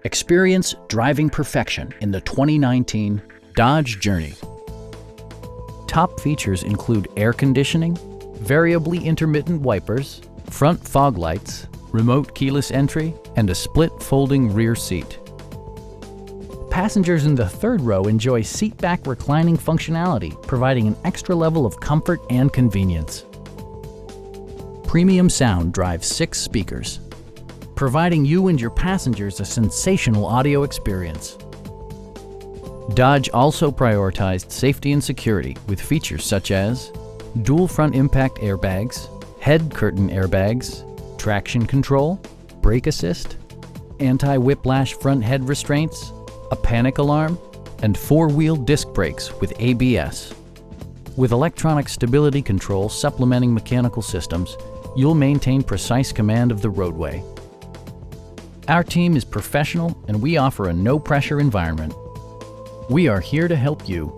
Experience driving perfection in the 2019 Dodge Journey. Top features include air conditioning, variably intermittent wipers, front fog lights, remote keyless entry, and a split folding rear seat. Passengers in the third row enjoy seat-back reclining functionality, providing an extra level of comfort and convenience. Premium sound drives 6 speakers, providing you and your passengers a sensational audio experience. Dodge also prioritized safety and security with features such as dual front impact airbags, head curtain airbags, traction control, brake assist, anti-whiplash front head restraints, a panic alarm, and 4-wheel disc brakes with ABS. With electronic stability control supplementing mechanical systems, you'll maintain precise command of the roadway. Our team is professional and we offer a no-pressure environment. We are here to help you.